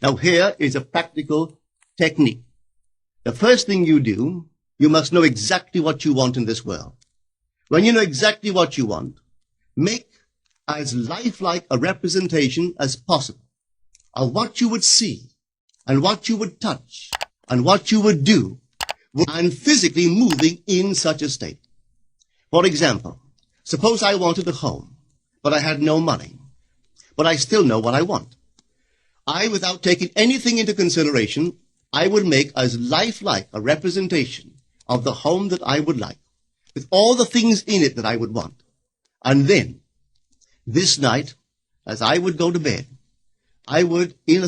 Now here is a practical technique. The first thing you do, you must know exactly what you want in this world. When you know exactly what you want, make as lifelike a representation as possible of what you would see and what you would touch and what you would do and physically moving in such a state. For example, suppose I wanted a home, but I had no money, but I still know what I want. Without taking anything into consideration, I would make as lifelike a representation of the home that I would like, with all the things in it that I would want. And then, this night, as I would go to bed, I would, in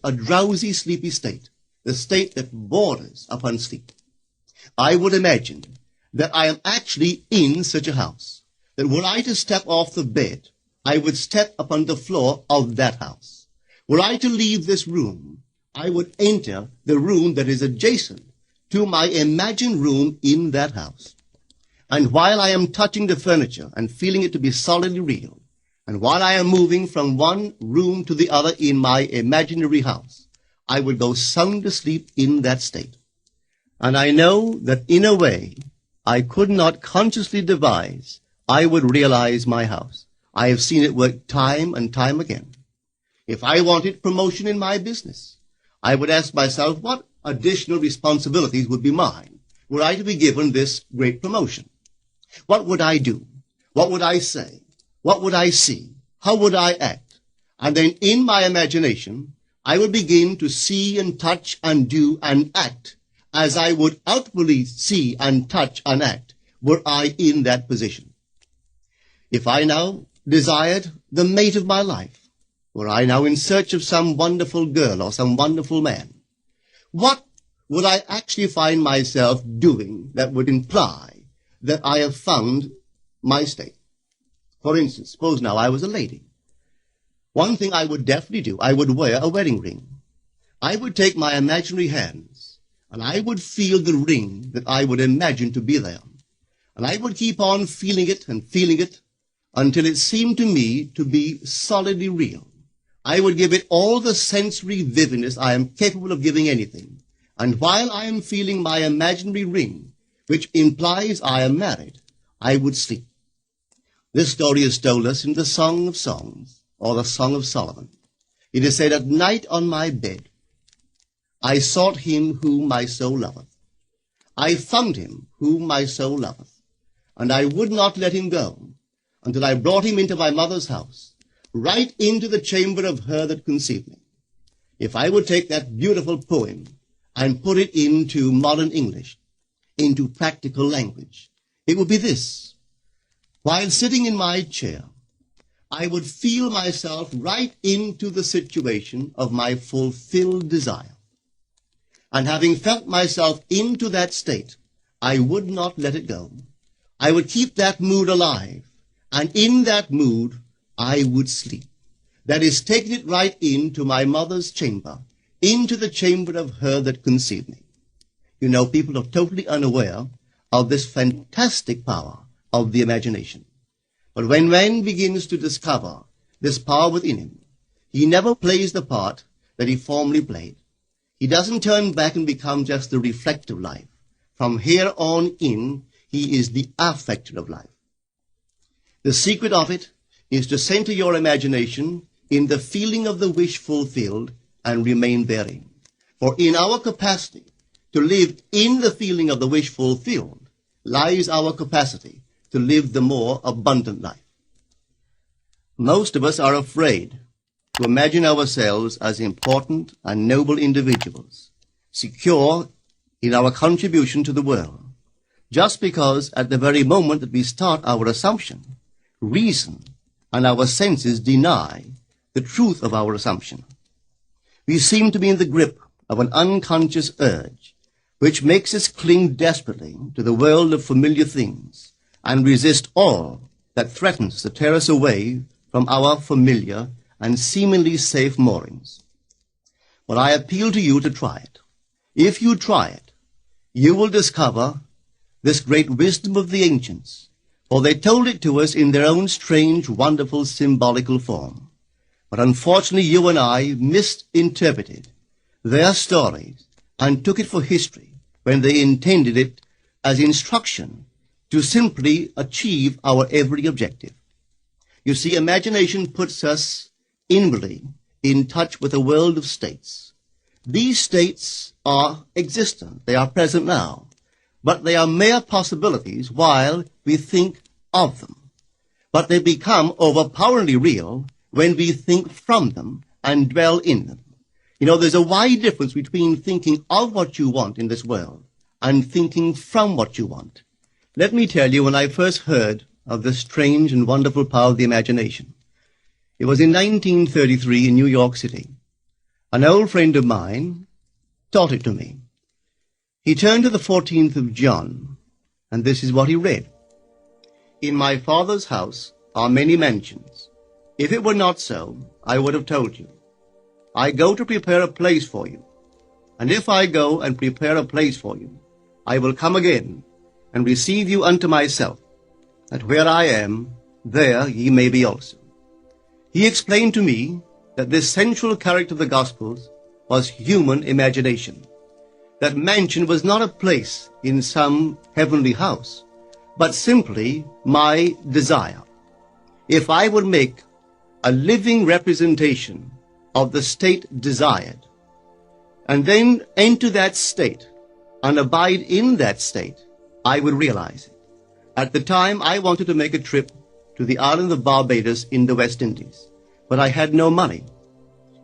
a drowsy, sleepy state, the state that borders upon sleep, I would imagine that I am actually in such a house, that were I to step off the bed, I would step upon the floor of that house. Were I to leave this room, I would enter the room that is adjacent to my imagined room in that house. And while I am touching the furniture and feeling it to be solidly real, and while I am moving from one room to the other in my imaginary house, I would go sound asleep in that state. And I know that in a way I could not consciously devise, I would realize my house. I have seen it work time and time again. If I wanted promotion in my business, I would ask myself what additional responsibilities would be mine were I to be given this great promotion. What would I do? What would I say? What would I see? How would I act? And then in my imagination, I would begin to see and touch and do and act as I would outwardly see and touch and act were I in that position. If I now desired the mate of my life, were I now in search of some wonderful girl or some wonderful man, what would I actually find myself doing that would imply that I have found my state? For instance, suppose now I was a lady. One thing I would definitely do, I would wear a wedding ring. I would take my imaginary hands, and I would feel the ring that I would imagine to be there. And I would keep on feeling it until it seemed to me to be solidly real. I would give it all the sensory vividness I am capable of giving anything. And while I am feeling my imaginary ring, which implies I am married, I would sleep. This story is told us in the Song of Songs, or the Song of Solomon. It is said, "At night on my bed, I sought him whom my soul loveth. I found him whom my soul loveth. And I would not let him go until I brought him into my mother's house, right into the chamber of her that conceived me." If I would take that beautiful poem and put it into modern English, into practical language, it would be this. While sitting in my chair, I would feel myself right into the situation of my fulfilled desire. And having felt myself into that state, I would not let it go. I would keep that mood alive, and in that mood, I would sleep. That is, taking it right into my mother's chamber, into the chamber of her that conceived me. You know, people are totally unaware of this fantastic power of the imagination. But when man begins to discover this power within him, he never plays the part that he formerly played. He doesn't turn back and become just the reflective life. From here on in, he is the affecter of life. The secret of it is to center your imagination in the feeling of the wish fulfilled and remain therein. For in our capacity to live in the feeling of the wish fulfilled lies our capacity to live the more abundant life. Most of us are afraid to imagine ourselves as important and noble individuals, secure in our contribution to the world, just because at the very moment that we start our assumption, reason and our senses deny the truth of our assumption. We seem to be in the grip of an unconscious urge, which makes us cling desperately to the world of familiar things and resist all that threatens to tear us away from our familiar and seemingly safe moorings. But I appeal to you to try it. If you try it, you will discover this great wisdom of the ancients, for they told it to us in their own strange, wonderful, symbolical form. But unfortunately, you and I misinterpreted their stories and took it for history when they intended it as instruction to simply achieve our every objective. You see, imagination puts us inwardly in touch with a world of states. These states are existent. They are present now. But they are mere possibilities while we think of them. But they become overpoweringly real when we think from them and dwell in them. You know, there's a wide difference between thinking of what you want in this world and thinking from what you want. Let me tell you, when I first heard of the strange and wonderful power of the imagination, it was in 1933 in New York City. An old friend of mine taught it to me. He turned to the 14th of John, and this is what he read. In my Father's house are many mansions. If it were not so, I would have told you. I go to prepare a place for you. And if I go and prepare a place for you, I will come again and receive you unto myself, that where I am, there ye may be also. He explained to me that this central character of the Gospels was human imagination. That mansion was not a place in some heavenly house, but simply my desire. If I would make a living representation of the state desired, and then enter that state and abide in that state, I would realize it. At the time, I wanted to make a trip to the island of Barbados in the West Indies, but I had no money.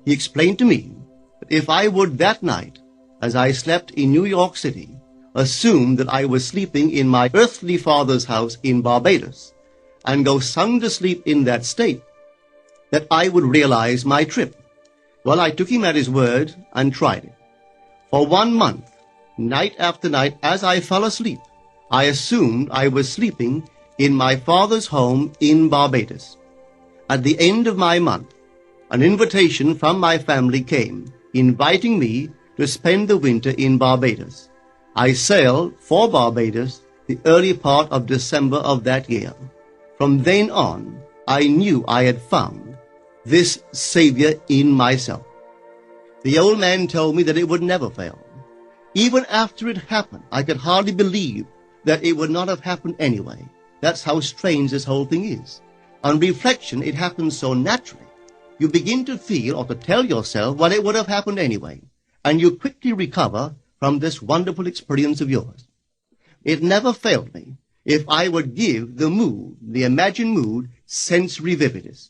He explained to me that if I would that night, as I slept in New York City, assume that I was sleeping in my earthly father's house in Barbados, and go sound asleep in that state, that I would realize my trip. Well, I took him at his word and tried it. For 1 month, night after night, as I fell asleep, I assumed I was sleeping in my father's home in Barbados. At the end of my month, an invitation from my family came, inviting me to spend the winter in Barbados. I sailed for Barbados the early part of December of that year. From then on, I knew I had found this Savior in myself. The old man told me that it would never fail. Even after it happened, I could hardly believe that it would not have happened anyway. That's how strange this whole thing is. On reflection, it happens so naturally. You begin to feel or to tell yourself, well, it would have happened anyway. And you quickly recover from this wonderful experience of yours. It never failed me if I would give the mood, the imagined mood, sensory vividness.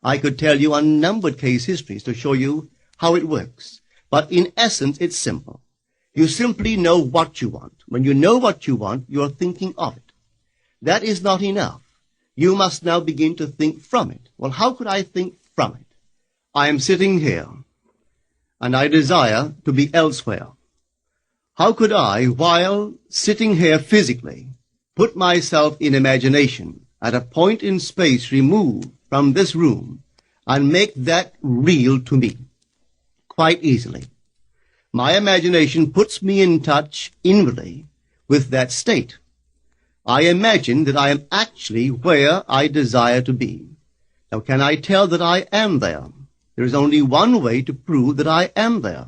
I could tell you unnumbered case histories to show you how it works. But in essence, it's simple. You simply know what you want. When you know what you want, you're thinking of it. That is not enough. You must now begin to think from it. Well, how could I think from it? I am sitting here, and I desire to be elsewhere. How could I, while sitting here physically, put myself in imagination at a point in space removed from this room and make that real to me? Quite easily. My imagination puts me in touch inwardly with that state. I imagine that I am actually where I desire to be. Now, can I tell that I am there? There is only one way to prove that I am there.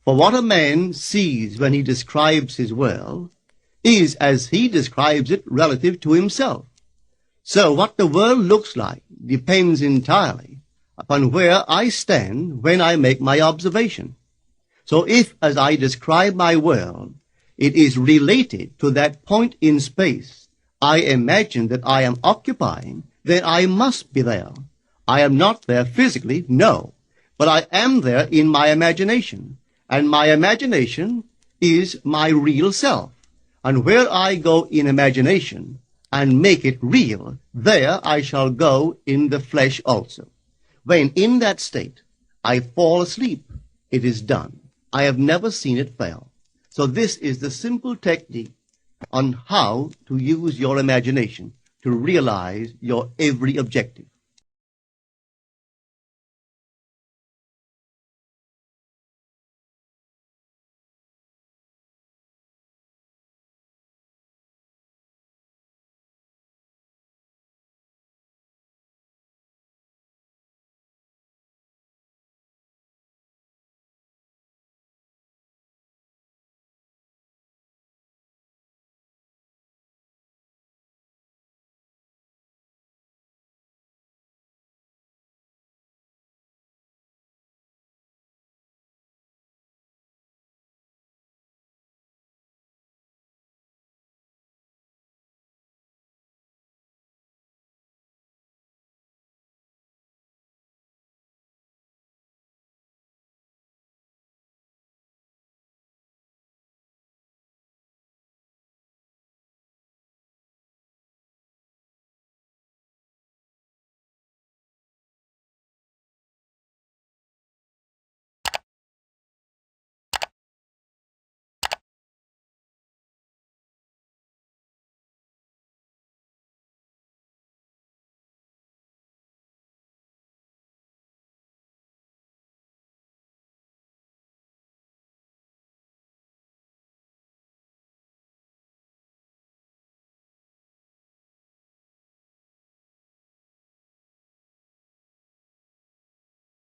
For what a man sees when he describes his world is as he describes it relative to himself. So what the world looks like depends entirely upon where I stand when I make my observation. So if, as I describe my world, it is related to that point in space I imagine that I am occupying, then I must be there. I am not there physically, no, but I am there in my imagination, and my imagination is my real self. And where I go in imagination and make it real, there I shall go in the flesh also. When in that state I fall asleep, it is done. I have never seen it fail. So this is the simple technique on how to use your imagination to realize your every objective.